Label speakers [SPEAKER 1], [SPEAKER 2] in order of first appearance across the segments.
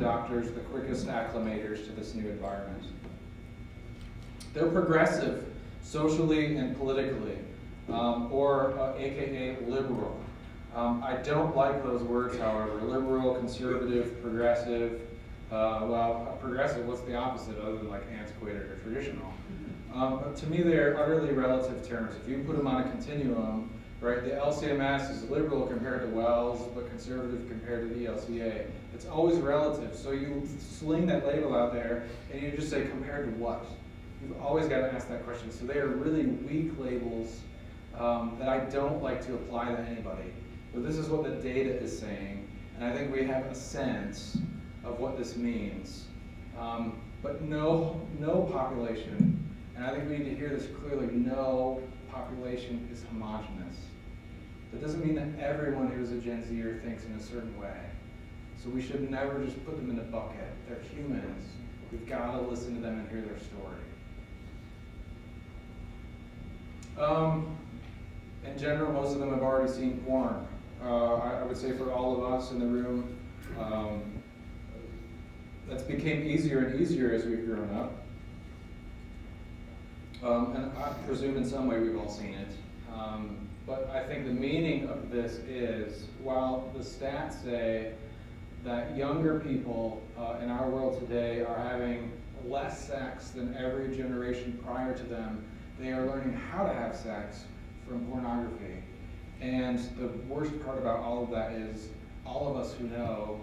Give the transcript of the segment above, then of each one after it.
[SPEAKER 1] adopters, the quickest acclimators to this new environment. They're progressive socially and politically, or AKA liberal. I don't like those words, however. Liberal, conservative, progressive. Well, progressive, what's the opposite other than like antiquated or traditional? To me, they're utterly relative terms. If you put them on a continuum, right, the LCMS is liberal compared to Wells, but conservative compared to the ELCA. It's always relative. So you sling that label out there, and you just say, compared to what? You've always got to ask that question. So they are really weak labels that I don't like to apply to anybody. But this is what the data is saying, and I think we have a sense of what this means. But no population, and I think we need to hear this clearly, no population is homogenous. That doesn't mean that everyone who's a Gen Zer thinks in a certain way. So we should never just put them in a bucket. They're humans. We've got to listen to them and hear their story. In general, most of them have already seen porn. I would say for all of us in the room, that's became easier and easier as we've grown up. And I presume in some way we've all seen it. But I think the meaning of this is, while the stats say that younger people in our world today are having less sex than every generation prior to them, they are learning how to have sex from pornography. And the worst part about all of that is all of us who know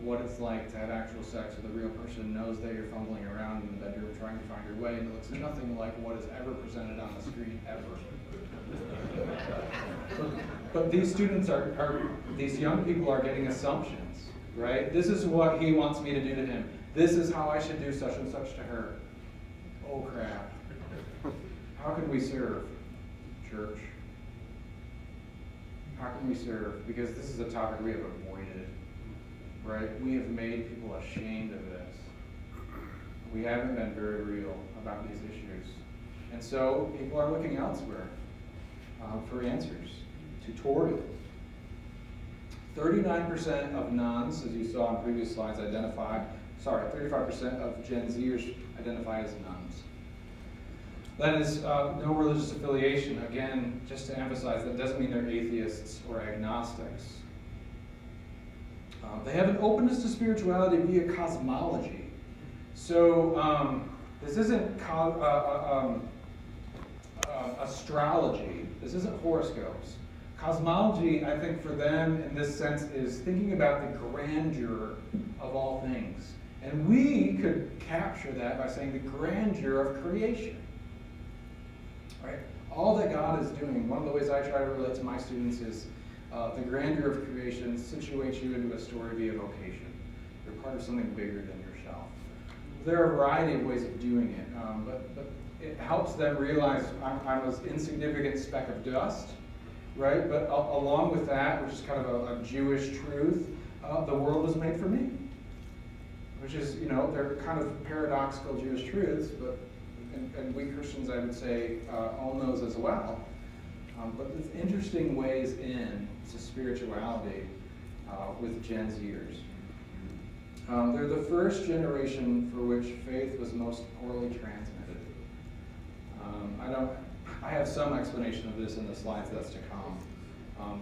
[SPEAKER 1] what it's like to have actual sex with a real person knows that you're fumbling around in the bedroom trying to find your way, and it looks nothing like what is ever presented on the screen ever. But these students these young people are getting assumptions, right? This is what he wants me to do to him. This is how I should do such and such to her. Oh crap. How can we serve, church? How can we serve? Because this is a topic we have avoided, right? We have made people ashamed of this. We haven't been very real about these issues. And so people are looking elsewhere for answers, tutorials. 39% of nuns, as you saw on previous slides, 35% of Gen Zers identify as nuns. That is no religious affiliation. Again, just to emphasize, that doesn't mean they're atheists or agnostics. They have an openness to spirituality via cosmology. So this isn't astrology. This isn't horoscopes. Cosmology, I think, for them in this sense is thinking about the grandeur of all things. And we could capture that by saying the grandeur of creation. Right? All that God is doing, one of the ways I try to relate to my students is the grandeur of creation situates you into a story via vocation. You're part of something bigger than yourself. There are a variety of ways of doing it, but it helps them realize I'm an insignificant speck of dust, right? But along with that, which is kind of a Jewish truth, the world was made for me. Which is, they're kind of paradoxical Jewish truths, but and we Christians, I would say, own those as well. But there's interesting ways in to spirituality with Gen Zers. They're the first generation for which faith was most poorly transmitted. I have some explanation of this in the slides that's to come,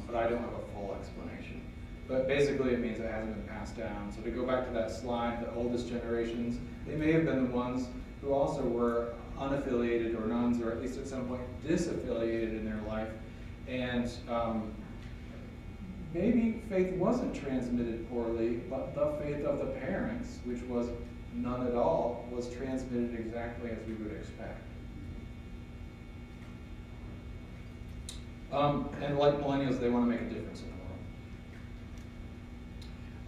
[SPEAKER 1] but I don't have a full explanation. But basically it means it hasn't been passed down. So to go back to that slide, the oldest generations, they may have been the ones who also were unaffiliated or nuns, or at least at some point disaffiliated in their life. And maybe faith wasn't transmitted poorly, but the faith of the parents, which was none at all, was transmitted exactly as we would expect. And like millennials, they want to make a difference in the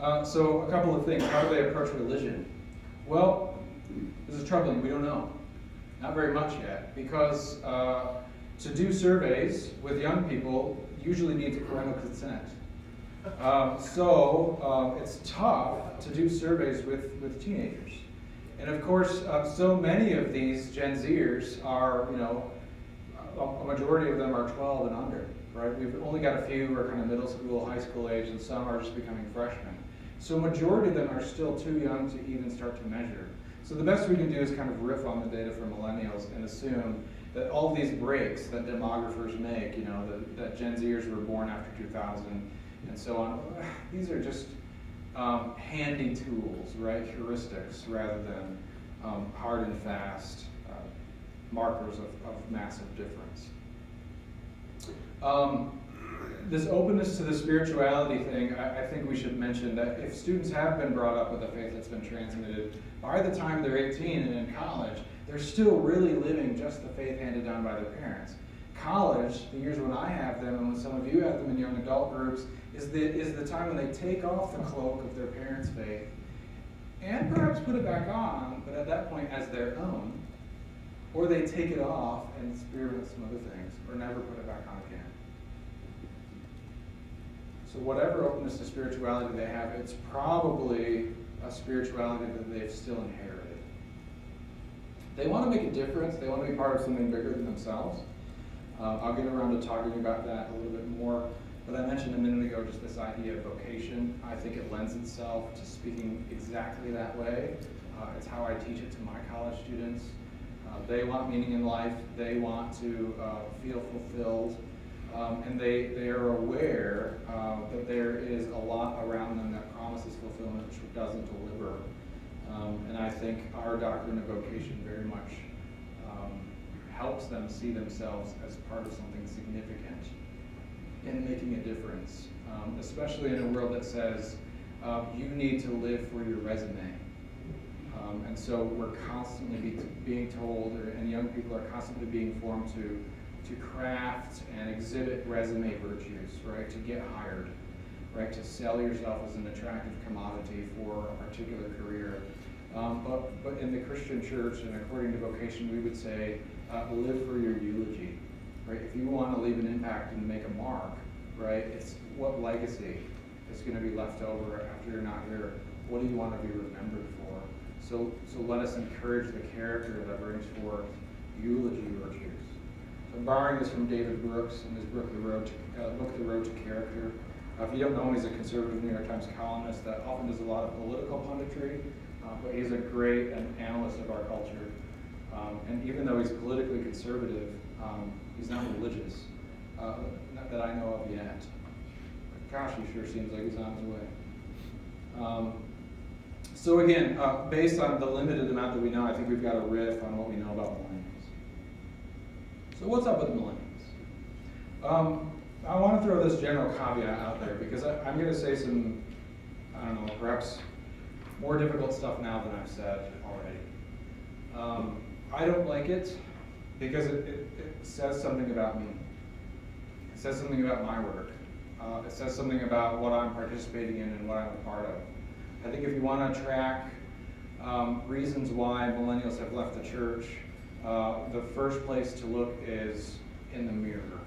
[SPEAKER 1] world. So a couple of things. How do they approach religion? Well, this is troubling. We don't know. Not very much yet, because to do surveys with young people usually needs parental consent. So it's tough to do surveys with teenagers. And of course, so many of these Gen Zers are, a majority of them are 12 and under, right? We've only got a few who are kind of middle school, high school age, and some are just becoming freshmen. So majority of them are still too young to even start to measure. So the best we can do is kind of riff on the data for millennials and assume that all these breaks that demographers make, you know, that Gen Zers were born after 2000 and so on, these are just handy tools, right? Heuristics rather than hard and fast markers of massive difference. This openness to the spirituality thing, I think we should mention that if students have been brought up with a faith that's been transmitted, by the time they're 18 and in college, they're still really living just the faith handed down by their parents. College, the years when I have them and when some of you have them in young adult groups, is the time when they take off the cloak of their parents' faith and perhaps put it back on, but at that point as their own, or they take it off and experiment some other things, or never put it back on again. So whatever openness to spirituality they have, it's probably a spirituality that they've still inherited. They want to make a difference. They want to be part of something bigger than themselves. I'll get around to talking about that a little bit more. But I mentioned a minute ago just this idea of vocation. I think it lends itself to speaking exactly that way. It's how I teach it to my college students. They want meaning in life. They want to feel fulfilled. And they are aware that there is a lot around them that promises fulfillment which doesn't deliver. And I think our doctrine of vocation very much helps them see themselves as part of something significant in making a difference, especially in a world that says you need to live for your resume. And so we're constantly being told, and young people are constantly being formed to craft and exhibit resume virtues, right? To get hired, right? To sell yourself as an attractive commodity for a particular career. But in the Christian church and according to vocation, we would say, live for your eulogy, right? If you want to leave an impact and make a mark, right? It's what legacy is going to be left over after you're not here. What do you want to be remembered for? So let us encourage the character that brings forth eulogy virtues. So I'm borrowing this from David Brooks in his book, The Road to Character. If you don't know him, he's a conservative New York Times columnist that often does a lot of political punditry, but he's a great analyst of our culture. And even though he's politically conservative, he's not religious, not that I know of yet. But gosh, he sure seems like he's on his way. So again, based on the limited amount that we know, I think we've got a riff on what we know about millennials. So what's up with millennials? I want to throw this general caveat out there because I'm going to say some, I don't know, perhaps more difficult stuff now than I've said already. I don't like it because it says something about me. It says something about my work. It says something about what I'm participating in and what I'm a part of. I think if you want to track reasons why millennials have left the church, the first place to look is in the mirror.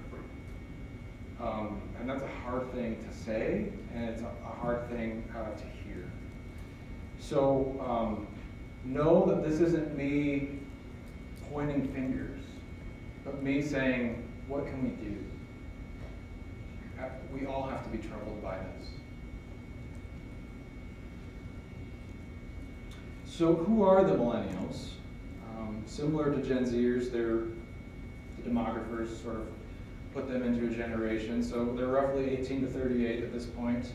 [SPEAKER 1] And that's a hard thing to say, and it's a hard thing to hear. So know that this isn't me pointing fingers, but me saying, what can we do? We all have to be troubled by this. So who are the millennials? Similar to Gen Zers, the demographers sort of put them into a generation. So they're roughly 18 to 38 at this point.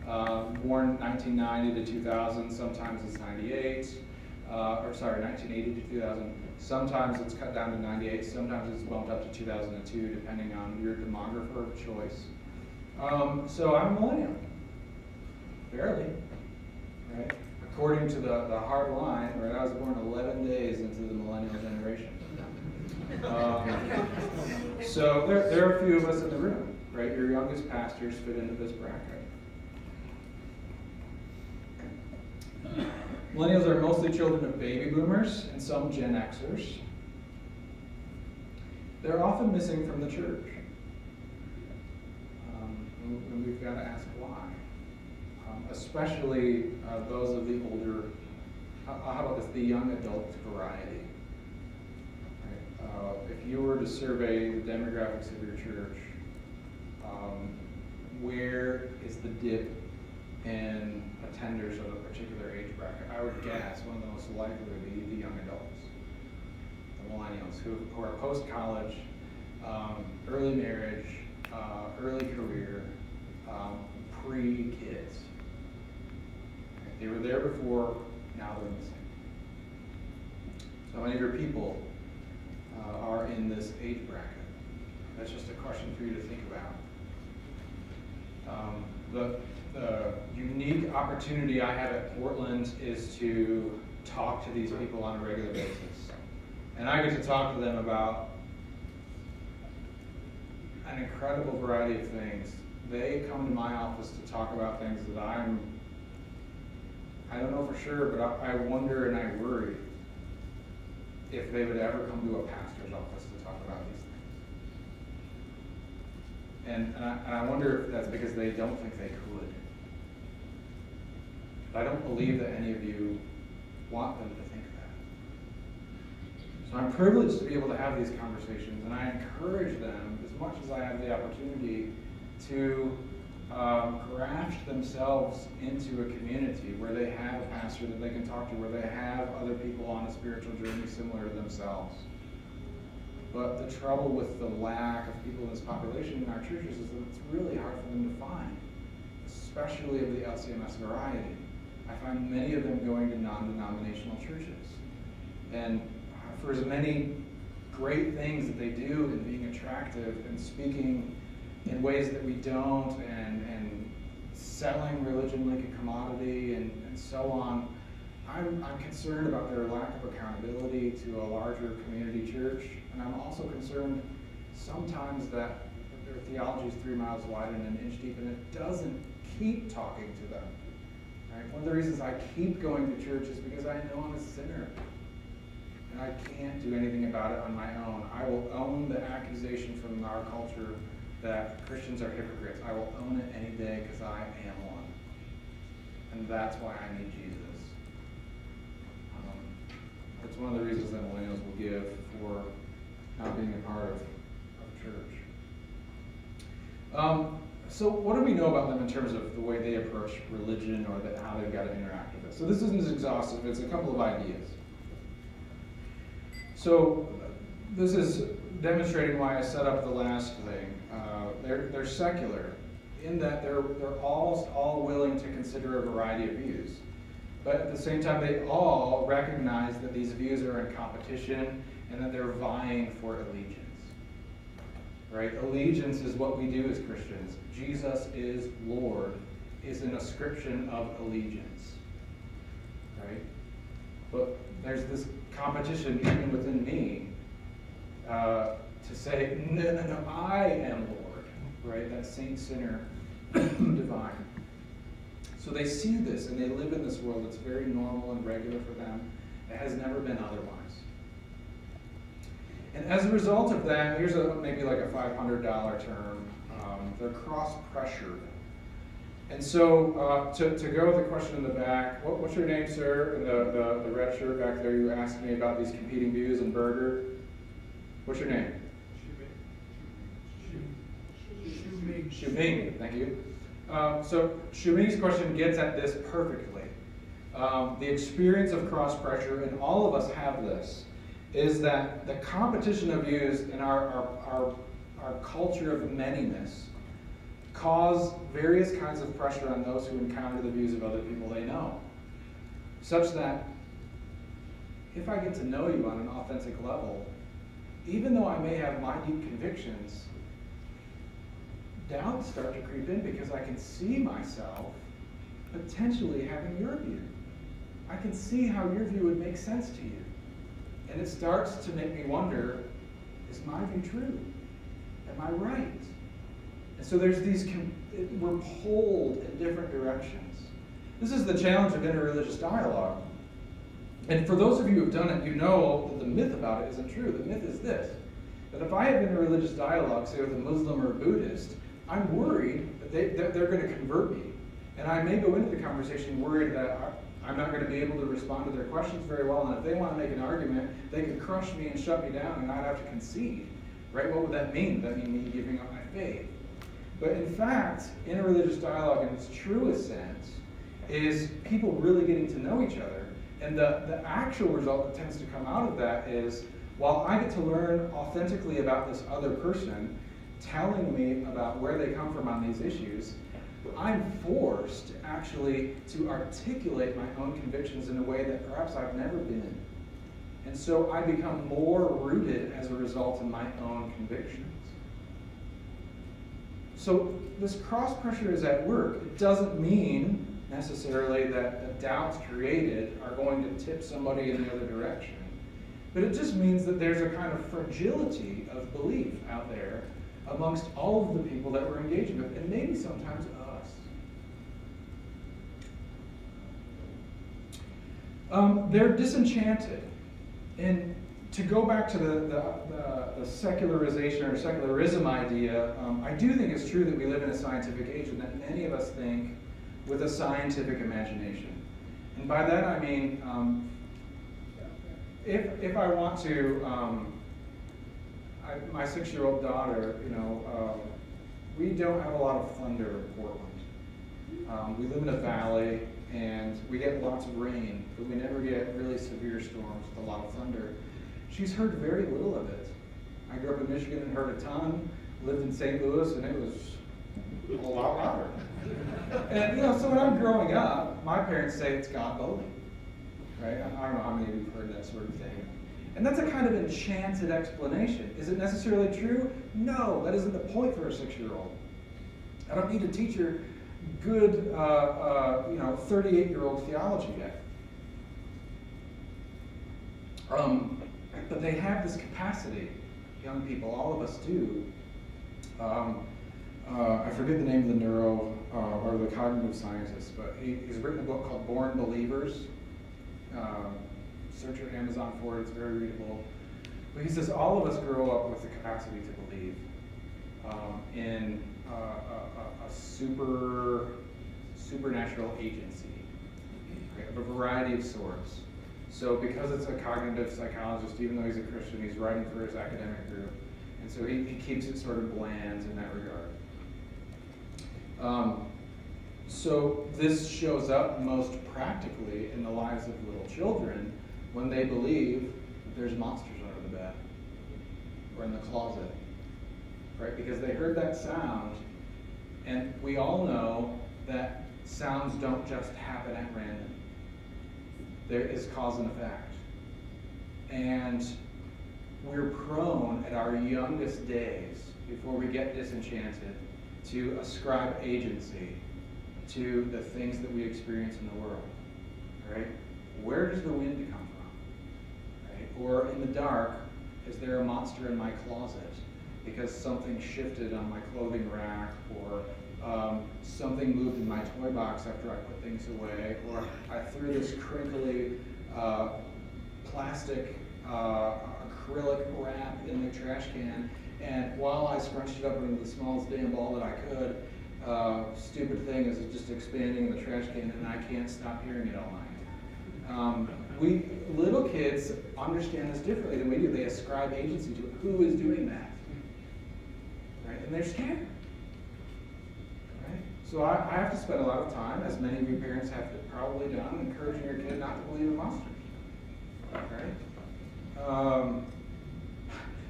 [SPEAKER 1] Born 1990 to 2000, sometimes it's 1980 to 2000. Sometimes it's cut down to 98, sometimes it's bumped up to 2002, depending on your demographer of choice. So I'm a millennial, barely, right? According to the hard line, right, I was born 11 days into the millennial generation. So there are a few of us in the room, right? Your youngest pastors fit into this bracket. Millennials are mostly children of baby boomers and some Gen Xers. They're often missing from the church. And we've got to ask why. Especially those of the older, how about this, the young adult variety. Right? If you were to survey the demographics of your church, where is the dip in attenders of a particular age bracket, I would guess one of the most likely would be the young adults, the millennials, who are post-college, early marriage, early career, pre-kids. They were there before, now they're missing. So many of your people are in this age bracket. That's just a question for you to think about. The unique opportunity I have at Portland is to talk to these people on a regular basis. And I get to talk to them about an incredible variety of things. They come to my office to talk about things that I don't know for sure, but I wonder and I worry if they would ever come to a pastor's office to talk about these things. And I wonder if that's because they don't think they could. But I don't believe that any of you want them to think that. So I'm privileged to be able to have these conversations, and I encourage them, as much as I have the opportunity, to graft themselves into a community where they have a pastor that they can talk to, where they have other people on a spiritual journey similar to themselves. But the trouble with the lack of people in this population in our churches is that it's really hard for them to find, especially of the LCMS variety. I find many of them going to non-denominational churches. And for as many great things that they do in being attractive and speaking in ways that we don't, and selling religion like a commodity and so on, I'm concerned about their lack of accountability to a larger community church, and I'm also concerned sometimes that their theology is 3 miles wide and an inch deep, and it doesn't keep talking to them. Right? One of the reasons I keep going to church is because I know I'm a sinner, and I can't do anything about it on my own. I will own the accusation from our culture that Christians are hypocrites. I will own it any day because I am one. And that's why I need Jesus. That's one of the reasons that millennials will give for not being a part of church. So what do we know about them in terms of the way they approach religion or how they've got to interact with it? So this isn't as exhaustive. It's a couple of ideas. So this is demonstrating why I set up the last thing. They're secular in that they're all willing to consider a variety of views. But at the same time, they all recognize that these views are in competition and that they're vying for allegiance. Right? Allegiance is what we do as Christians. Jesus is Lord is an ascription of allegiance. Right? But there's this competition even within me to say, no, I am Lord. Right? That saint, sinner, divine. So they see this and they live in this world that's very normal and regular for them. It has never been otherwise. And as a result of that, here's maybe like a $500 term. They're cross-pressured. And so to go with the question in the back, what's your name, sir? And the red shirt back there, you asked me about these competing views and burger. What's your name? Shuming, thank you. So Shuming's question gets at this perfectly. The experience of cross-pressure, and all of us have this, is that the competition of views in our culture of manyness cause various kinds of pressure on those who encounter the views of other people they know. Such that if I get to know you on an authentic level, even though I may have my deep convictions, doubts start to creep in because I can see myself potentially having your view. I can see how your view would make sense to you. And it starts to make me wonder, is my view true? Am I right? And so there's we're pulled in different directions. This is the challenge of interreligious dialogue. And for those of you who've done it, you know that the myth about it isn't true. The myth is this, that if I have interreligious dialogue, say with a Muslim or a Buddhist, I'm worried that they're going to convert me. And I may go into the conversation worried that I'm not going to be able to respond to their questions very well, and if they want to make an argument, they could crush me and shut me down, and I'd have to concede. Right? What would that mean? Would that mean me giving up my faith? But in fact, interreligious dialogue in its truest sense is people really getting to know each other. And the actual result that tends to come out of that is, while I get to learn authentically about this other person, telling me about where they come from on these issues, I'm forced actually to articulate my own convictions in a way that perhaps I've never been. And so I become more rooted as a result in my own convictions. So this cross pressure is at work. It doesn't mean necessarily that the doubts created are going to tip somebody in the other direction. But it just means that there's a kind of fragility of belief out there amongst all of the people that we're engaging with, and maybe sometimes us. They're disenchanted. And to go back to the secularization or secularism idea, I do think it's true that we live in a scientific age and that many of us think with a scientific imagination. And by that I mean, if I want to, my 6-year-old daughter, we don't have a lot of thunder in Portland. We live in a valley and we get lots of rain, but we never get really severe storms with a lot of thunder. She's heard very little of it. I grew up in Michigan and heard a ton, lived in St. Louis, and it was a lot louder. And so when I'm growing up, my parents say it's God bullying, right? I don't know how many of you have heard that sort of thing. And that's a kind of enchanted explanation. Is it necessarily true? No, that isn't the point for a 6-year-old. I don't need to teach her good, 38-year-old theology yet. But they have this capacity, young people, all of us do. I forget the name of the neuro or the cognitive scientist, but he's written a book called Born Believers. Search your Amazon for it, it's very readable. But he says all of us grow up with the capacity to believe in a supernatural agency, okay, of a variety of sorts. So because it's a cognitive psychologist, even though he's a Christian, he's writing for his academic group. And so he keeps it sort of bland in that regard. So this shows up most practically in the lives of little children when they believe that there's monsters under the bed or in the closet, right? Because they heard that sound, and we all know that sounds don't just happen at random. There is cause and effect. And we're prone at our youngest days, before we get disenchanted, to ascribe agency to the things that we experience in the world, right? Where does the wind come from, right? Or in the dark, is there a monster in my closet because something shifted on my clothing rack, or something moved in my toy box after I put things away, or I threw this crinkly plastic acrylic wrap in the trash can, and while I scrunched it up into the smallest damn ball that I could, stupid thing is just expanding in the trash can, and I can't stop hearing it all night. We little kids understand this differently than we do. They ascribe agency to it. Who is doing that? Right? And they're scared. Right? So I have to spend a lot of time, as many of you parents have probably done, encouraging your kid not to believe in monsters. Right?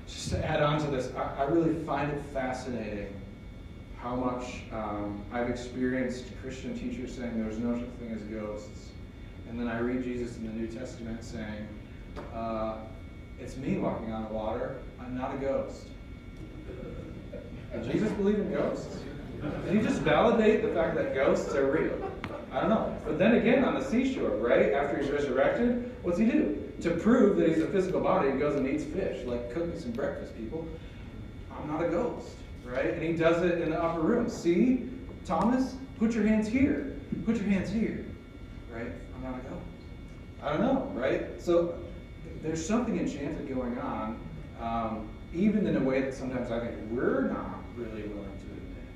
[SPEAKER 1] Just to add on to this, I really find it fascinating how much I've experienced Christian teachers saying there's no such thing as ghosts. And then I read Jesus in the New Testament saying, it's me walking on the water, I'm not a ghost. Did Jesus believe in ghosts? Did he just validate the fact that ghosts are real? I don't know. But then again, on the seashore, right, after he's resurrected, what's he do? To prove that he's a physical body, he goes and eats fish, like cook me some breakfast, people. I'm not a ghost, right? And he does it in the upper room. See, Thomas, put your hands here. Put your hands here, right? I'm not a ghost. I don't know, right? So there's something enchanted going on, even in a way that sometimes I think we're not really willing to admit.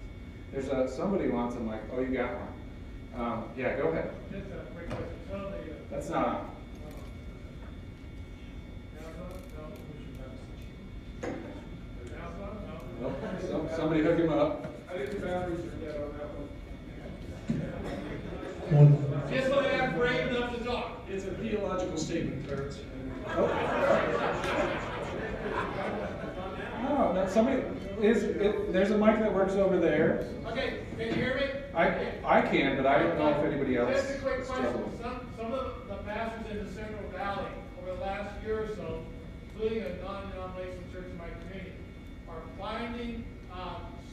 [SPEAKER 1] There's somebody wants, I'm like, oh, you got one. Yeah, go ahead.
[SPEAKER 2] Just a quick question.
[SPEAKER 1] That's not on. Nope. Somebody hook him up.
[SPEAKER 2] I didn't
[SPEAKER 3] statement, Clarence.
[SPEAKER 1] No, somebody there's a mic that works over there.
[SPEAKER 2] Okay, can you hear me?
[SPEAKER 1] I can, but I don't know if anybody else.
[SPEAKER 2] Just a quick question.
[SPEAKER 1] struggles.
[SPEAKER 2] Some of the pastors in the Central Valley over the last year or so, including a non-denominational church in my community, are finding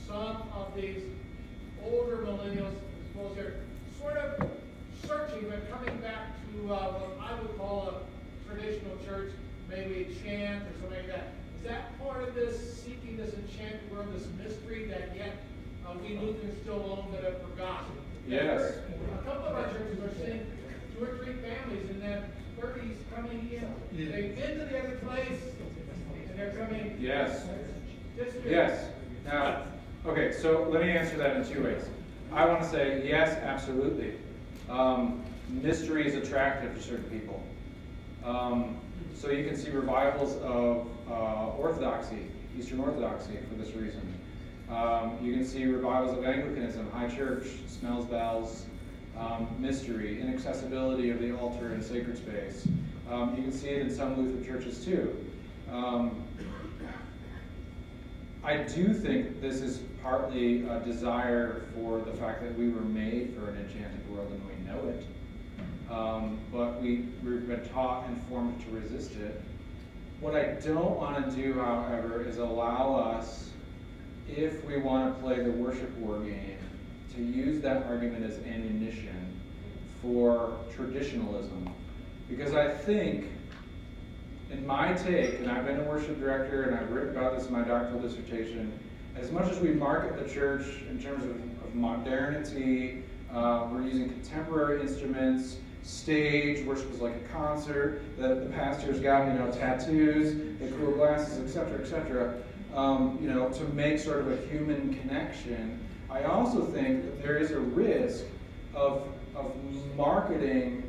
[SPEAKER 2] some of these older millennials, I suppose they're sort of searching, but coming back to what I would call a traditional church, maybe a chant or something like that. Is that part of this seeking this enchanted world, this mystery that yet we Lutherans still own but have forgotten?
[SPEAKER 1] Yes.
[SPEAKER 2] A couple of our churches are seeing 2 or 3 families in their 30s coming in.
[SPEAKER 3] Yeah.
[SPEAKER 2] They've been to the other place, and they're coming.
[SPEAKER 1] Yes.
[SPEAKER 2] This year.
[SPEAKER 1] Yes. Now, okay, so let me answer that in 2 ways. I want to say yes, absolutely. Mystery is attractive to certain people. So you can see revivals of Orthodoxy, Eastern Orthodoxy, for this reason. You can see revivals of Anglicanism, high church, smells bells, mystery, inaccessibility of the altar and sacred space. You can see it in some Lutheran churches too. I do think this is partly a desire for the fact that we were made for an enchanted world and we know it. But we've been taught and formed to resist it. What I don't want to do, however, is allow us, if we want to play the worship war game, to use that argument as ammunition for traditionalism. Because I think, in my take, and I've been a worship director and I've written about this in my doctoral dissertation, as much as we market the church in terms of modernity, we're using contemporary instruments, stage, worship is like a concert, the pastor's got, tattoos, the cool glasses, etc., to make sort of a human connection. I also think that there is a risk of marketing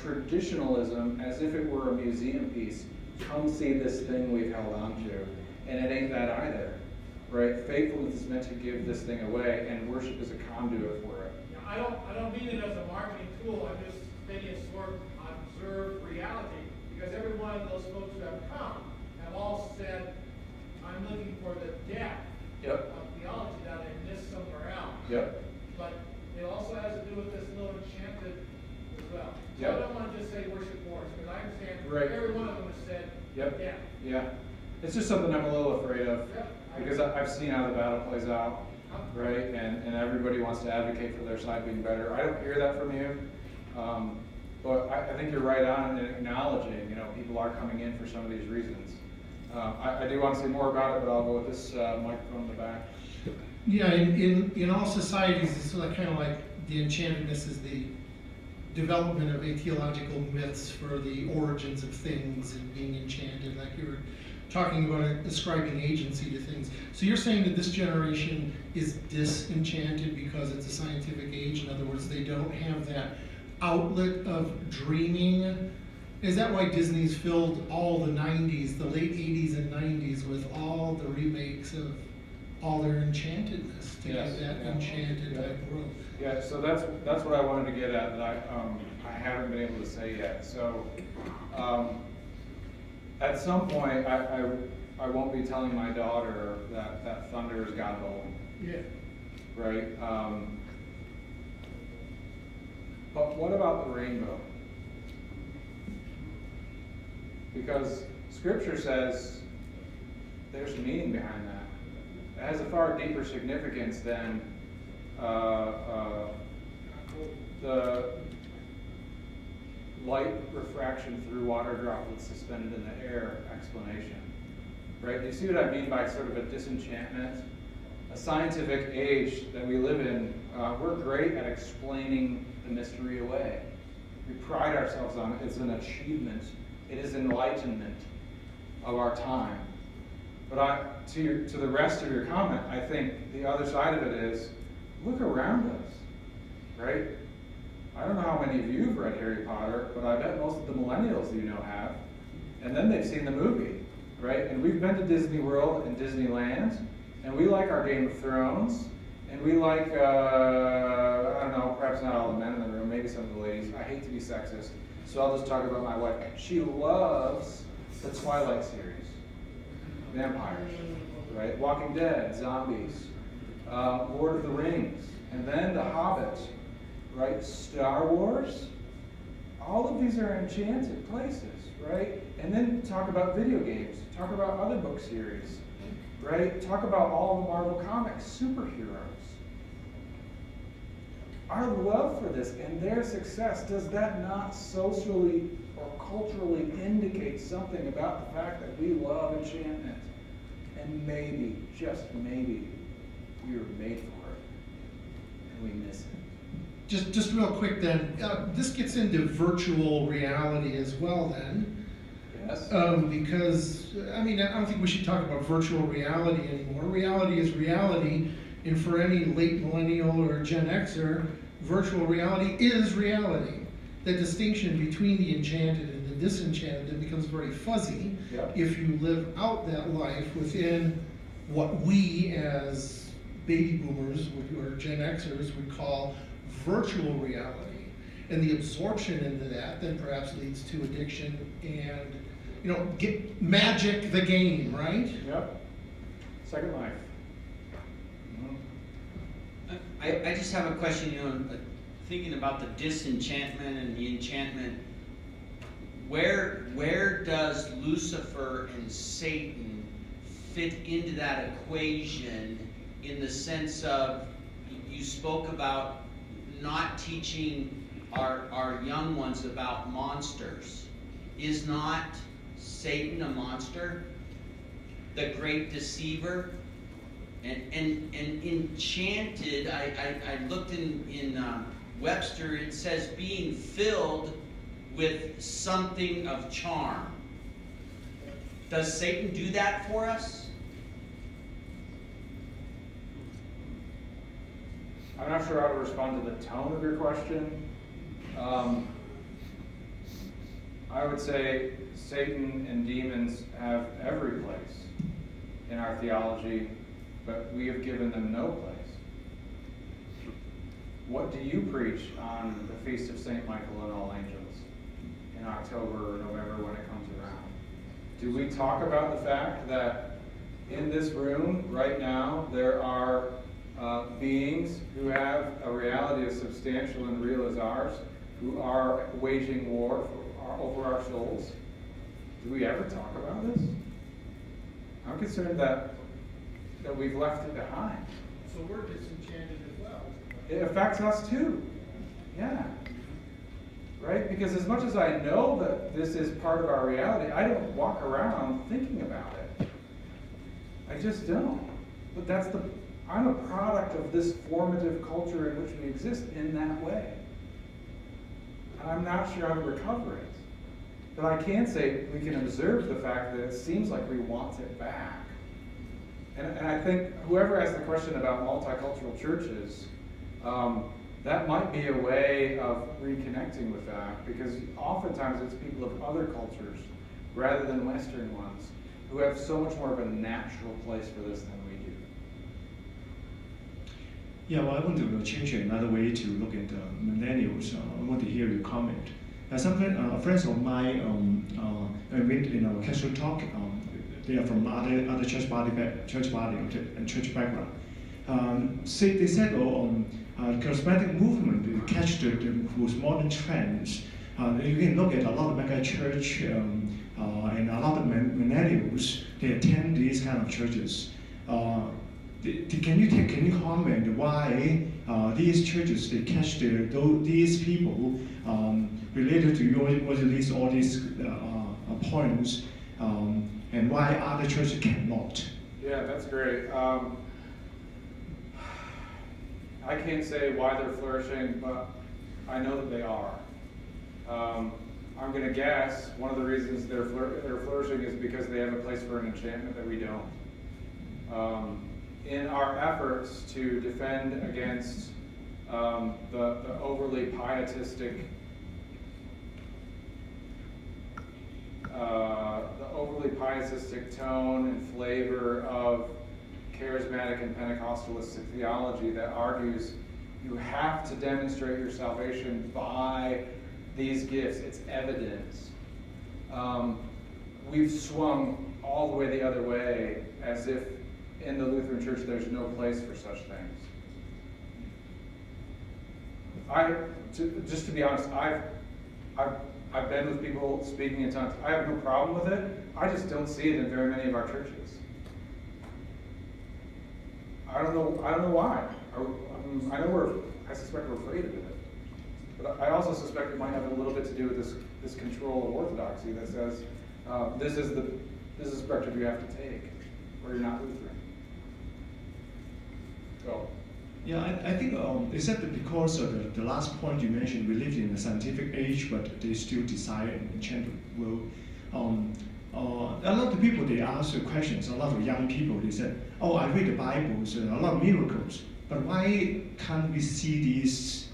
[SPEAKER 1] traditionalism as if it were a museum piece. Come see this thing we've held on to. And it ain't that either, right? Faithfulness is meant to give this thing away, and worship is a conduit for it.
[SPEAKER 2] I don't mean it as a marketing tool. I'm just stating a sort of observed reality, because every one of those folks who have come have all said, I'm looking for the depth of theology that I missed somewhere else.
[SPEAKER 1] Yep.
[SPEAKER 2] But it also has to do with this little enchanted as well. So
[SPEAKER 1] Yep.
[SPEAKER 2] I don't want to just say worship wars, because I understand
[SPEAKER 1] Right.
[SPEAKER 2] every one of them has said,
[SPEAKER 1] Yep.
[SPEAKER 2] yeah.
[SPEAKER 1] Yeah. It's just something I'm a little afraid of, because I've seen how the battle plays out, right? And everybody wants to advocate for their side being better. I don't hear that from you. But I think you're right on in acknowledging, people are coming in for some of these reasons. I do want to say more about it, but I'll go with this microphone in the back.
[SPEAKER 3] Yeah, in all societies, it's kind of like the enchantedness is the development of atheological myths for the origins of things and being enchanted, like you were talking about ascribing agency to things. So you're saying that this generation is disenchanted because it's a scientific age? In other words, they don't have that outlet of dreaming? Is that why Disney's filled all the 90s, the late 80s and 90s, with all the remakes of all their enchantedness to give that enchanted type growth?
[SPEAKER 1] Yeah, so that's what I wanted to get at that I haven't been able to say yet. So at some point I won't be telling my daughter that thunder is God bowling.
[SPEAKER 3] Yeah.
[SPEAKER 1] Right? But what about the rainbow? Because Scripture says there's meaning behind that. It has a far deeper significance than the light refraction through water droplets suspended in the air explanation. Right? Do you see what I mean by sort of a disenchantment? A scientific age that we live in, we're great at explaining the mystery away. We pride ourselves on it. It's an achievement. It is enlightenment of our time. But to the rest of your comment, I think the other side of it is, look around us, right? I don't know how many of you have read Harry Potter, but I bet most of the millennials have. And then they've seen the movie, right? And we've been to Disney World and Disneyland, and we like our Game of Thrones, And we like, I don't know, perhaps not all the men in the room, maybe some of the ladies. I hate to be sexist, so I'll just talk about my wife. She loves the Twilight series, vampires, right? Walking Dead, zombies, Lord of the Rings, and then The Hobbit, right? Star Wars. All of these are enchanted places, right? And then talk about video games, talk about other book series, right? Talk about all the Marvel Comics, superheroes. Our love for this and their success, does that not socially or culturally indicate something about the fact that we love enchantment? And maybe, just maybe, we were made for it, and we miss it.
[SPEAKER 3] Just real quick then, this gets into virtual reality as well then.
[SPEAKER 1] Yes.
[SPEAKER 3] Because, I mean, I don't think we should talk about virtual reality anymore. Reality is reality, and for any late millennial or Gen Xer, virtual reality is reality. The distinction between the enchanted and the disenchanted then becomes very fuzzy.
[SPEAKER 1] Yep.
[SPEAKER 3] If you live out that life within what we as baby boomers or Gen Xers would call virtual reality. And the absorption into that then perhaps leads to addiction and, you know, get magic the game, right?
[SPEAKER 1] Yep. Second Life.
[SPEAKER 4] I just have a question, you know, thinking about the disenchantment and the enchantment. Where does Lucifer and Satan fit into that equation in the sense of, you spoke about not teaching our young ones about monsters. Is not Satan a monster? The great deceiver? And enchanted, I looked in Webster, it says being filled with something of charm. Does Satan do that for us?
[SPEAKER 1] I'm not sure how to respond to the tone of your question. I would say Satan and demons have every place in our theology, but we have given them no place. What do you preach on the Feast of St. Michael and All Angels in October or November when it comes around? Do we talk about the fact that in this room right now there are beings who have a reality as substantial and real as ours, who are waging war over our souls? Do we ever talk about this? I'm concerned that we've left it behind.
[SPEAKER 2] So we're disenchanted as well.
[SPEAKER 1] It affects us too. Yeah. Right? Because as much as I know that this is part of our reality, I don't walk around thinking about it. I just don't. But I'm a product of this formative culture in which we exist in that way. And I'm not sure how to recover it. But I can say we can observe the fact that it seems like we want it back. And I think whoever asked the question about multicultural churches, that might be a way of reconnecting with that, because oftentimes it's people of other cultures rather than Western ones who have so much more of a natural place for this than we do.
[SPEAKER 5] Yeah, well, I want to change another way to look at millennials. I want to hear your comment. Some friends of mine, I went in a casual talk. They are from other church body and church background. They said, charismatic movement catch those modern trends. You can look at a lot of mega church and a lot of millennials. They attend these kind of churches. Can you comment why these churches they catch these people related to all these points, and why other churches cannot?
[SPEAKER 1] Yeah, that's great. I can't say why they're flourishing, but I know that they are. I'm going to guess one of the reasons they're flourishing is because they have a place for an enchantment that we don't. In our efforts to defend against the overly pietistic tone and flavor of charismatic and Pentecostalistic theology that argues you have to demonstrate your salvation by these gifts. It's evidence. We've swung all the way the other way, as if in the Lutheran Church there's no place for such things. Just to be honest, I've been with people speaking in tongues. I have no problem with it. I just don't see it in very many of our churches. I don't know why. I suspect we're afraid of it. But I also suspect it might have a little bit to do with this control of orthodoxy that says this is the perspective you have to take, or you're not Lutheran. Go.
[SPEAKER 5] Yeah, I think except because of the last point you mentioned, we live in a scientific age, but they still desire an enchanted world. A lot of people, they ask questions, a lot of young people, they said, oh, I read the Bible, so a lot of miracles, but why can't we see these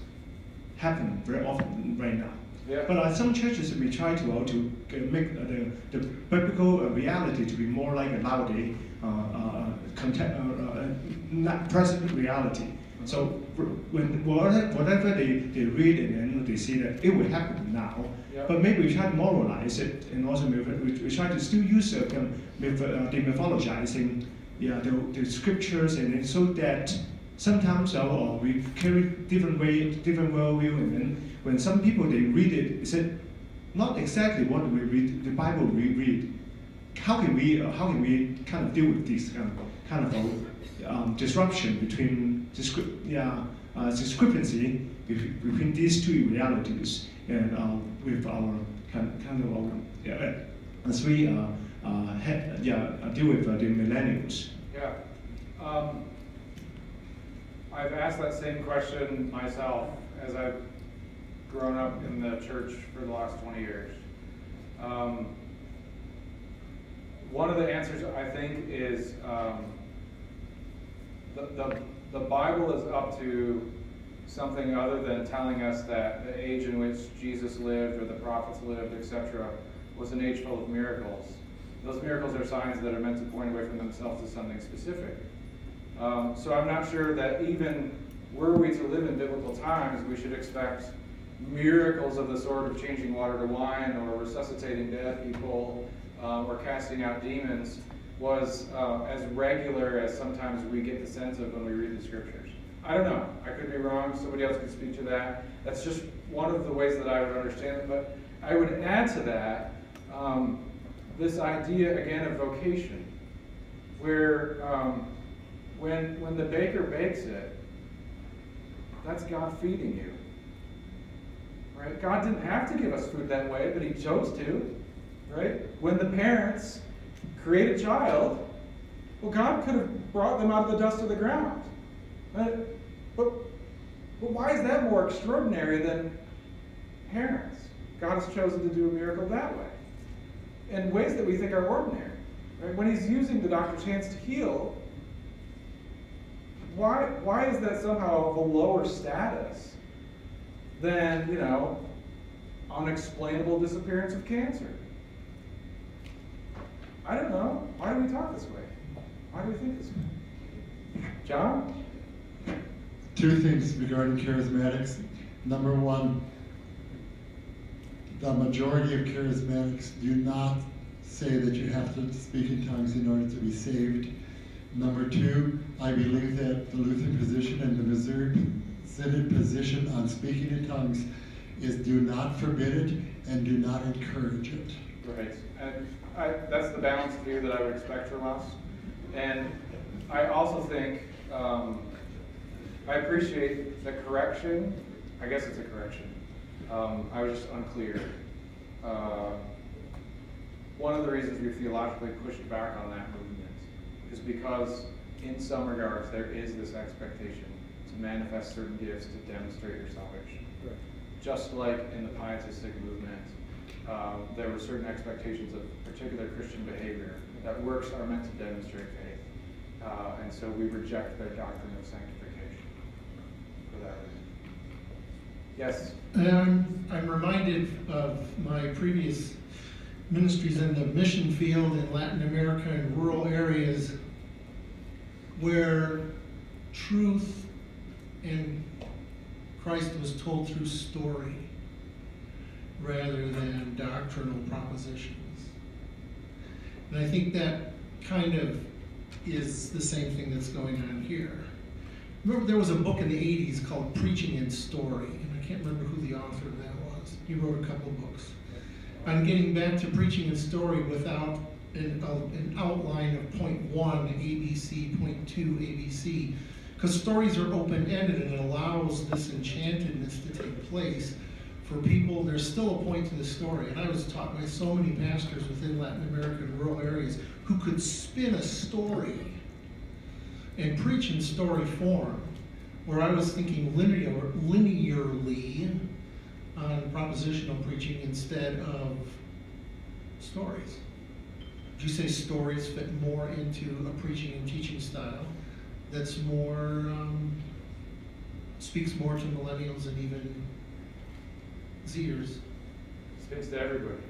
[SPEAKER 5] happen very often right now?
[SPEAKER 1] Yeah.
[SPEAKER 5] But at some churches, we try to make the biblical reality to be more like a nowadays present reality. So when whatever they read and then they see that it will happen now,
[SPEAKER 1] Yep.
[SPEAKER 5] but maybe we try to moralize it, and also we try to still use the mythologizing, the scriptures, and so that sometimes we carry different worldview, and then when some people they read it, it's not exactly what we read, the Bible we read. How can we kind of deal with this kind of disruption between discrepancy between these two realities, and with our as we deal with the millennials.
[SPEAKER 1] Yeah. I've asked that same question myself as I've grown up in the church for the last 20 years. One of the answers, I think, is the Bible is up to something other than telling us that the age in which Jesus lived or the prophets lived, etc., was an age full of miracles. Those miracles are signs that are meant to point away from themselves to something specific. So I'm not sure that even were we to live in biblical times, we should expect miracles of the sort of changing water to wine or resuscitating dead people or casting out demons was as regular as sometimes we get the sense of when we read the scriptures. I don't know. I could be wrong. Somebody else could speak to that. That's just one of the ways that I would understand it. But I would add to that this idea, again, of vocation, where when the baker bakes it, that's God feeding you. Right? God didn't have to give us food that way, but he chose to. Right? When the parents create a child, well, God could have brought them out of the dust of the ground. Right? But why is that more extraordinary than parents? God has chosen to do a miracle that way, in ways that we think are ordinary. Right? When he's using the doctor's hands to heal, why is that somehow of a lower status than, unexplainable disappearance of cancer? I don't know. Why do we talk this way? Why do we think this way? John?
[SPEAKER 6] Two things regarding charismatics. Number one, the majority of charismatics do not say that you have to speak in tongues in order to be saved. Number two, I believe that the Lutheran position and the Missouri Synod position on speaking in tongues is do not forbid it and do not encourage it.
[SPEAKER 1] Right. And that's the balanced view that I would expect from us. And I also think, I appreciate the correction. I guess it's a correction. I was just unclear. One of the reasons we theologically pushed back on that movement is because in some regards there is this expectation to manifest certain gifts to demonstrate your salvation.
[SPEAKER 3] Right.
[SPEAKER 1] Just like in the pietistic movement, there were certain expectations of particular Christian behavior that works are meant to demonstrate faith. And so we reject their doctrine of sanctification for that reason. Yes?
[SPEAKER 3] I'm reminded of my previous ministries in the mission field in Latin America and rural areas where truth and Christ was told through story rather than doctrinal propositions. And I think that kind of is the same thing that's going on here. Remember, there was a book in the 80s called Preaching in Story, and I can't remember who the author of that was. He wrote a couple of books on getting back to preaching in story without an outline of point 1 ABC, point 2 ABC, because stories are open-ended and it allows this enchantedness to take place for people. There's still a point to the story, and I was taught by so many pastors within Latin American rural areas who could spin a story and preach in story form, where I was thinking linearly on propositional preaching instead of stories. Would you say stories fit more into a preaching and teaching style that's more, speaks more to millennials and even Zers?
[SPEAKER 1] Speaks to everybody.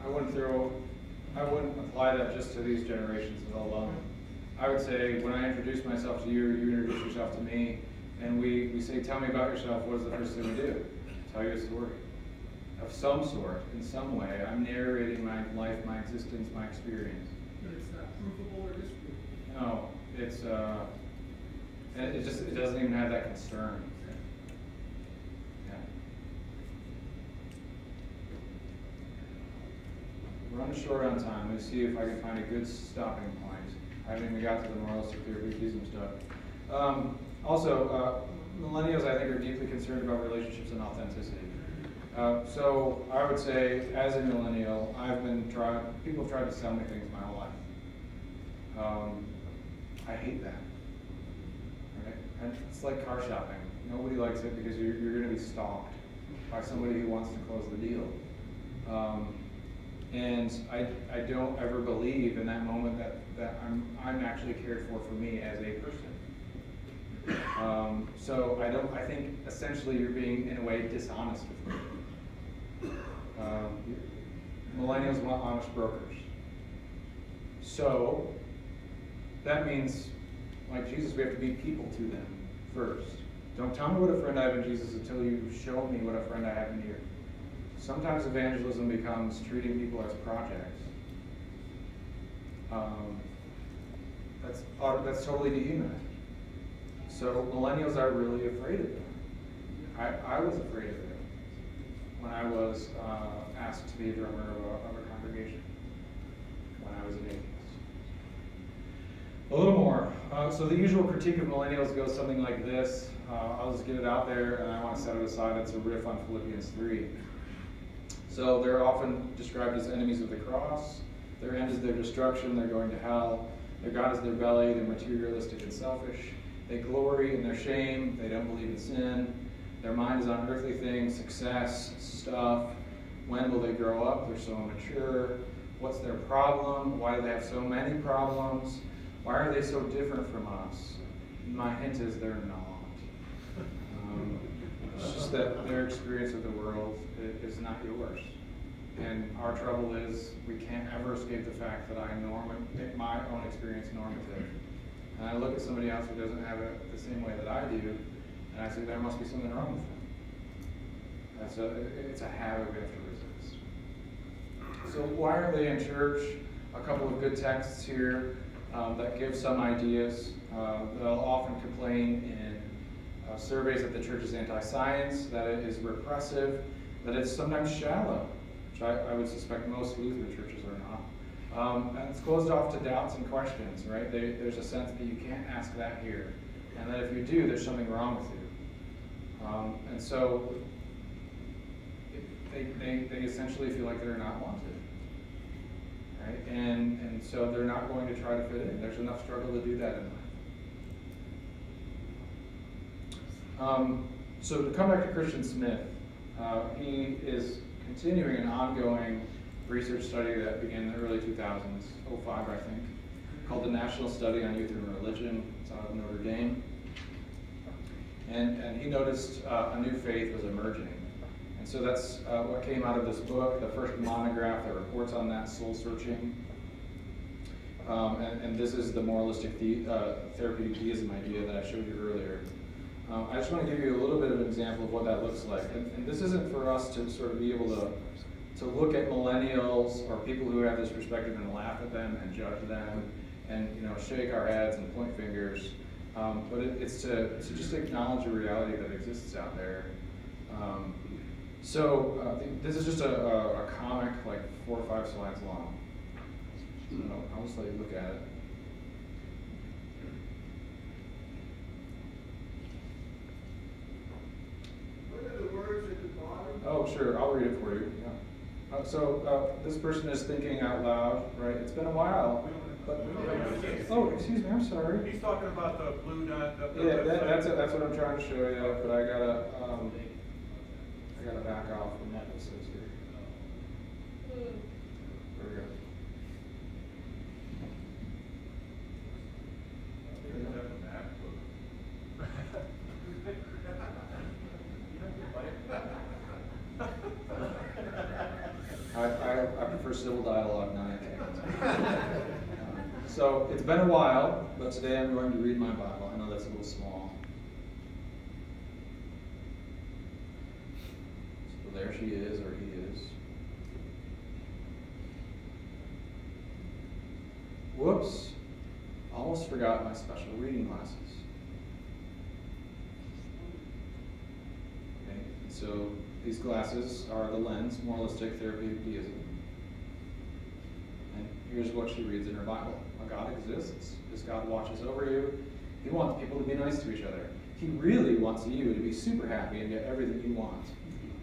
[SPEAKER 1] I wouldn't apply that just to these generations alone. I would say when I introduce myself to you, you introduce yourself to me, and we say, tell me about yourself, what is the first thing we do? Tell you a story. Of some sort, in some way. I'm narrating my life, my existence, my experience.
[SPEAKER 2] But it's not provable or disprovable.
[SPEAKER 1] No, it doesn't even have that concern. Yeah. We're running short on time. Let's see if I can find a good stopping point. I haven't even got to the moralistic therapeutic deism stuff. Also, millennials, I think, are deeply concerned about relationships and authenticity. So I would say, as a millennial, people have tried to sell me things my whole life. I hate that. Right? And it's like car shopping. Nobody likes it because you're going to be stalked by somebody who wants to close the deal. And I don't ever believe in that moment that I'm actually cared for me as a person. So I think essentially you're being, in a way, dishonest with me. Millennials want honest brokers. So that means, like Jesus, we have to be people to them first. Don't tell me what a friend I have in Jesus until you show me what a friend I have in you. Sometimes evangelism becomes treating people as projects. That's totally dehumanizing. So millennials are really afraid of them. I was afraid of it when I was asked to be a drummer of a congregation when I was an atheist. A little more. So the usual critique of millennials goes something like this. I'll just get it out there, and I want to set it aside. It's a riff on Philippians 3. So they're often described as enemies of the cross. Their end is their destruction. They're going to hell. Their God is their belly. They're materialistic and selfish. They glory in their shame. They don't believe in sin. Their mind is on earthly things, success, stuff. When will they grow up? They're so immature. What's their problem? Why do they have so many problems? Why are they so different from us? My hint is they're not. It's just that their experience of the world is not yours. And our trouble is we can't ever escape the fact that make my own experience normative. And I look at somebody else who doesn't have it the same way that I do, and I say there must be something wrong with them. It's a habit we have to resist. So why are they in church? A couple of good texts here that give some ideas. They'll often complain in surveys that the church is anti-science, that it is repressive, that it's sometimes shallow, which I would suspect most Lutheran churches are not. And it's closed off to doubts and questions, right? There's a sense that you can't ask that here, and that if you do, there's something wrong with you. And so they essentially feel like they're not wanted, right? And so they're not going to try to fit in. There's enough struggle to do that in life. So to come back to Christian Smith, he is continuing an ongoing research study that began in the early 2000s, 05 I think, called the National Study on Youth and Religion. It's out of Notre Dame. And he noticed a new faith was emerging. And so that's what came out of this book, the first monograph that reports on that, Soul Searching. and this is the moralistic therapeutic deism idea that I showed you earlier. I just want to give you a little bit of an example of what that looks like. And this isn't for us to sort of be able to look at millennials or people who have this perspective and laugh at them and judge them and shake our heads and point fingers. But it's to just acknowledge a reality that exists out there. This is just a comic, like 4 or 5 slides long. I'll just let you look at it.
[SPEAKER 2] What are the words at the bottom?
[SPEAKER 1] Oh, sure, I'll read it for you. Yeah. This person is thinking out loud, right? It's been a while. Oh, excuse me, I'm sorry.
[SPEAKER 7] He's talking about the blue dot.
[SPEAKER 1] Yeah, that's what I'm trying to show you, but I gotta back off from what this is here. There we go. I prefer civil dialogue, not anything. So it's been a while, but today I'm going to read my Bible. I know that's a little small. So there she is, or he is. Whoops, almost forgot my special reading glasses. Okay, so these glasses are the lens, Moralistic Therapeutic Deism. And here's what she reads in her Bible. A God exists. This God watches over you. He wants people to be nice to each other. He really wants you to be super happy and get everything you want.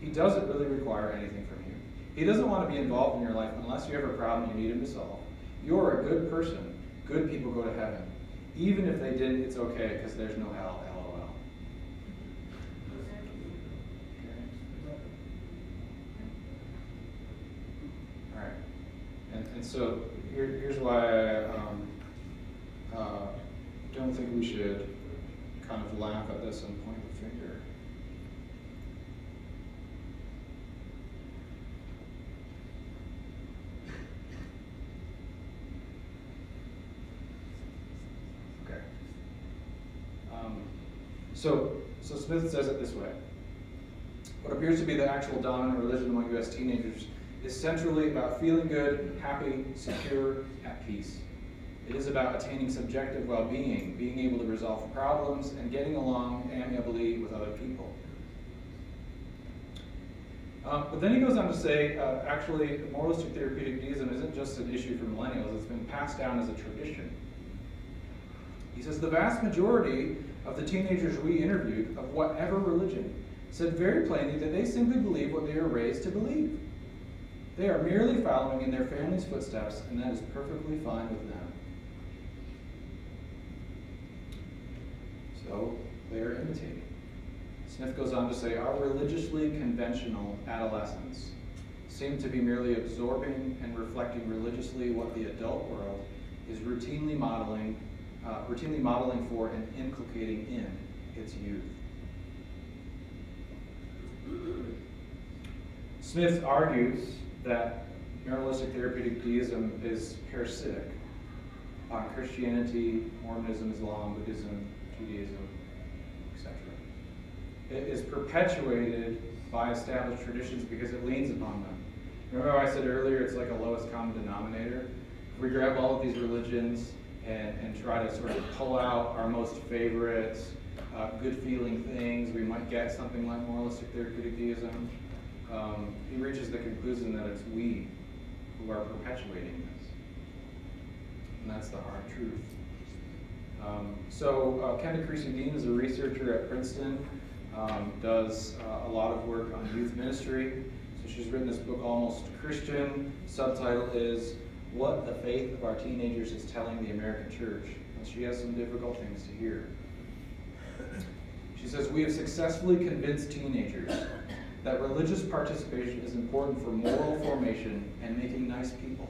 [SPEAKER 1] He doesn't really require anything from you. He doesn't want to be involved in your life unless you have a problem you need him to solve. You're a good person. Good people go to heaven. Even if they didn't, it's okay because there's no hell, LOL. All right. And so here's why I don't think we should kind of laugh at this and point the finger. Okay. So Smith says it this way. What appears to be the actual dominant religion among U.S. teenagers is centrally about feeling good, happy, secure, at peace. It is about attaining subjective well-being, being able to resolve problems, and getting along amiably with other people. But then he goes on to say, actually, moralistic therapeutic deism isn't just an issue for millennials, it's been passed down as a tradition. He says the vast majority of the teenagers we interviewed, of whatever religion, said very plainly that they simply believe what they are raised to believe. They are merely following in their family's footsteps, and that is perfectly fine with them. So they are imitating. Smith goes on to say, our religiously conventional adolescents seem to be merely absorbing and reflecting religiously what the adult world is routinely modeling for and inculcating in its youth. Smith argues that moralistic therapeutic deism is parasitic upon Christianity, Mormonism, Islam, Buddhism, Judaism, etc. It is perpetuated by established traditions because it leans upon them. Remember how I said earlier it's like a lowest common denominator? If we grab all of these religions and try to sort of pull out our most favorite good feeling things, we might get something like moralistic therapeutic deism. He reaches the conclusion that it's we who are perpetuating this. And that's the hard truth. Kenda Creasy-Dean is a researcher at Princeton, does a lot of work on youth ministry. So she's written this book, Almost Christian. Subtitle is What the Faith of Our Teenagers is Telling the American Church. And she has some difficult things to hear. She says, we have successfully convinced teenagers that religious participation is important for moral formation and making nice people,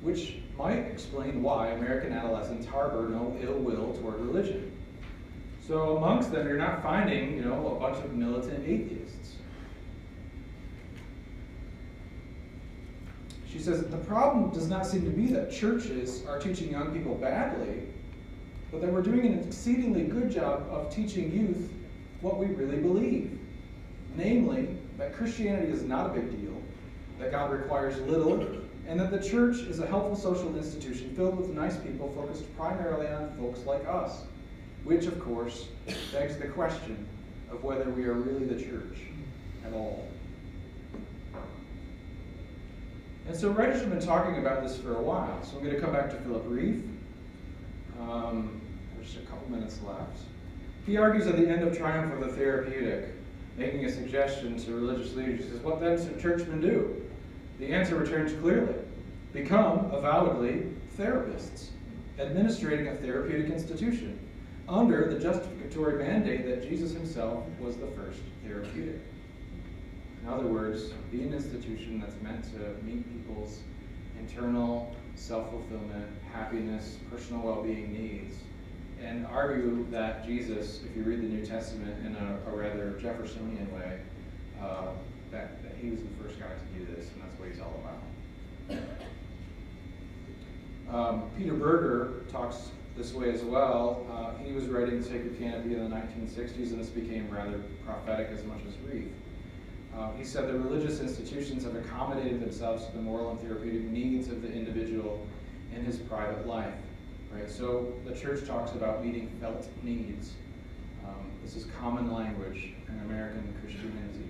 [SPEAKER 1] which might explain why American adolescents harbor no ill will toward religion. So amongst them, you're not finding, a bunch of militant atheists. She says, the problem does not seem to be that churches are teaching young people badly, but that we're doing an exceedingly good job of teaching youth what we really believe. Namely, that Christianity is not a big deal, that God requires little, and that the church is a helpful social institution filled with nice people focused primarily on folks like us, which, of course, begs the question of whether we are really the church at all. And so writers have been talking about this for a while, so I'm going to come back to Philip Reeve. There's a couple minutes left. He argues at the end of Triumph of the Therapeutic, making a suggestion to religious leaders. He says, what then should churchmen do? The answer returns clearly. Become, avowedly, therapists, administrating a therapeutic institution, under the justificatory mandate that Jesus himself was the first therapeutic. In other words, be an institution that's meant to meet people's internal self-fulfillment, happiness, personal well-being needs, and argue that Jesus, if you read the New Testament in a rather Jeffersonian way, that he was the first guy to do this, and that's what he's all about. Peter Berger talks this way as well. He was writing Sacred Canopy in the 1960s, and this became rather prophetic as much as Reeve. He said the religious institutions have accommodated themselves to the moral and therapeutic needs of the individual in his private life. Right? So the church talks about meeting felt needs. This is common language in American Christianity.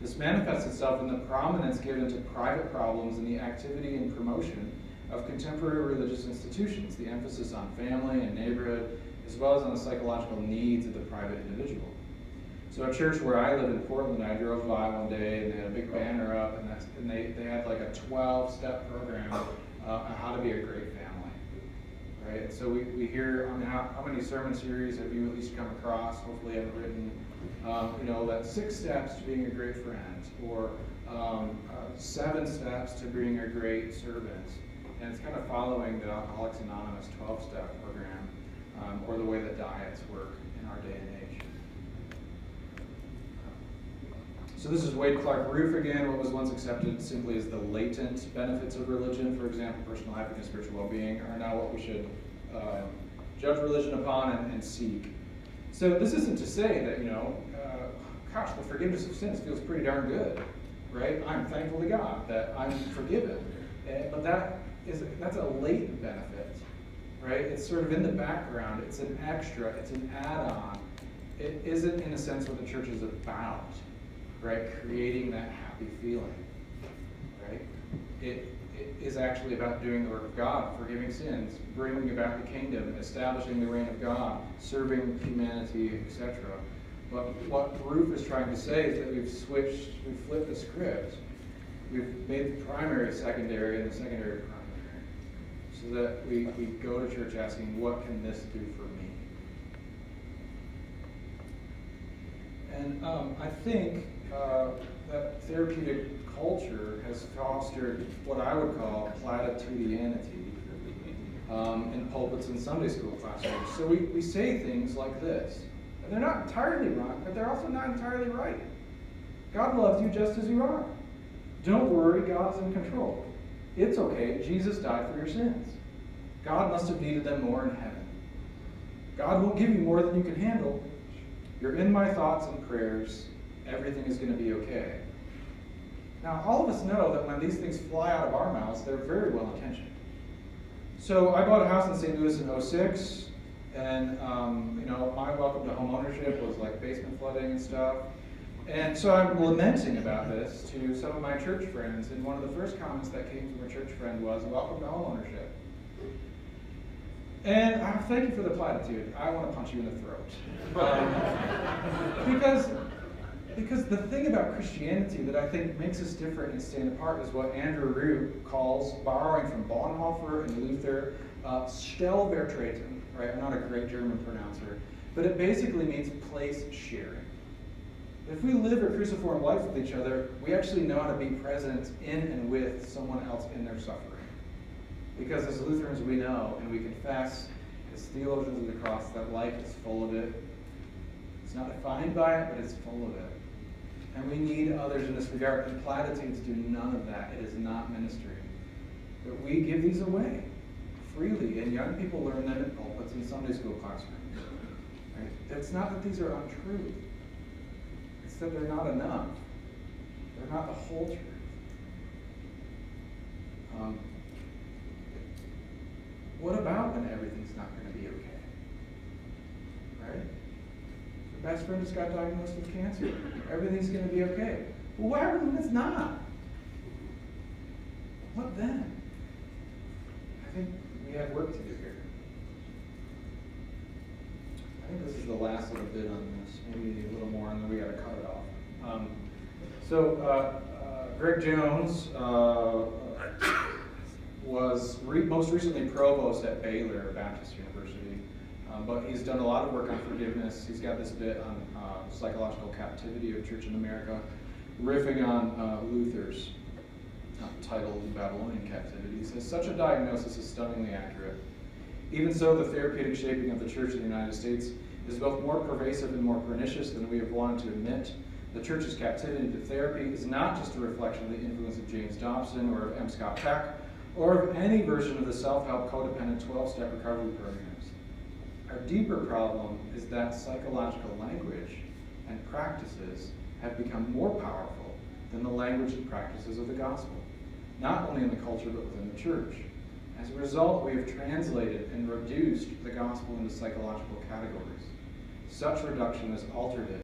[SPEAKER 1] This manifests itself in the prominence given to private problems and the activity and promotion of contemporary religious institutions, the emphasis on family and neighborhood, as well as on the psychological needs of the private individual. So a church where I live in Portland, I drove by one day and they had a big banner up, and they had like a 12-step program on how to be a great family. Right? And so we hear, I mean, how many sermon series have you at least come across, hopefully have written, that 6 steps to being a great friend, or 7 steps to being a great servant. And it's kind of following the Alcoholics Anonymous 12-step program, or the way that diets work in our day and age. So this is Wade Clark Roof again. What was once accepted simply as the latent benefits of religion, for example, personal happiness, spiritual well-being, are now what we should judge religion upon and seek. So this isn't to say that, gosh, the forgiveness of sins feels pretty darn good, right? I'm thankful to God that I'm forgiven. But that's a latent benefit, right? It's sort of in the background. It's an extra. It's an add-on. It isn't, in a sense, what the church is about. Right, creating that happy feeling, right? It is actually about doing the work of God, forgiving sins, bringing about the kingdom, establishing the reign of God, serving humanity, etc. But what Ruth is trying to say is that we've flipped the script. We've made the primary secondary and the secondary primary, so that we go to church asking, what can this do for me? And I think that therapeutic culture has fostered what I would call platitudianity in pulpits and Sunday school classrooms. So we say things like this, and they're not entirely wrong, but they're also not entirely right. God loves you just as you are. Don't worry, God's in control. It's okay, Jesus died for your sins. God must have needed them more in heaven. God won't give you more than you can handle. You're in my thoughts and prayers. Everything is going to be okay. Now, all of us know that when these things fly out of our mouths, they're very well intentioned. So I bought a house in St. Louis in 2006, and my welcome to home ownership was like basement flooding and stuff. And so I'm lamenting about this to some of my church friends, and one of the first comments that came from a church friend was, welcome to home ownership. And thank you for the platitude. I want to punch you in the throat. Because the thing about Christianity that I think makes us different and stand apart is what Andrew Root calls, borrowing from Bonhoeffer and Luther, Stellvertretung, right? I'm not a great German pronouncer, but it basically means place sharing. If we live a cruciform life with each other, we actually know how to be present in and with someone else in their suffering. Because as Lutherans we know, and we confess, as theologians of the cross, that life is full of it. It's not defined by it, but it's full of it. And we need others in this regard. And platitudes do none of that. It is not ministry. But we give these away freely, and young people learn them in pulpits and Sunday school classrooms. Right? It's not that these are untrue. It's that they're not enough. They're not the whole truth. What about when everything's not going to be okay? Right? Your best friend just got diagnosed with cancer. Everything's going to be okay. Well, what happens when it's not? What then? I think we have work to do here. I think this is the last little bit on this, maybe a little more, and then we got to cut it off. Greg Jones was most recently provost at Baylor Baptist University, but he's done a lot of work on forgiveness. He's got this bit on psychological captivity of Church in America, riffing on Luther's title, The Babylonian Captivity. He says, such a diagnosis is stunningly accurate. Even so, the therapeutic shaping of the Church in the United States is both more pervasive and more pernicious than we have wanted to admit. The Church's captivity to therapy is not just a reflection of the influence of James Dobson or of M. Scott Peck, or of any version of the self-help codependent 12-step recovery programs. Our deeper problem is that psychological language and practices have become more powerful than the language and practices of the gospel, not only in the culture but within the church. As a result, we have translated and reduced the gospel into psychological categories. Such reduction has altered it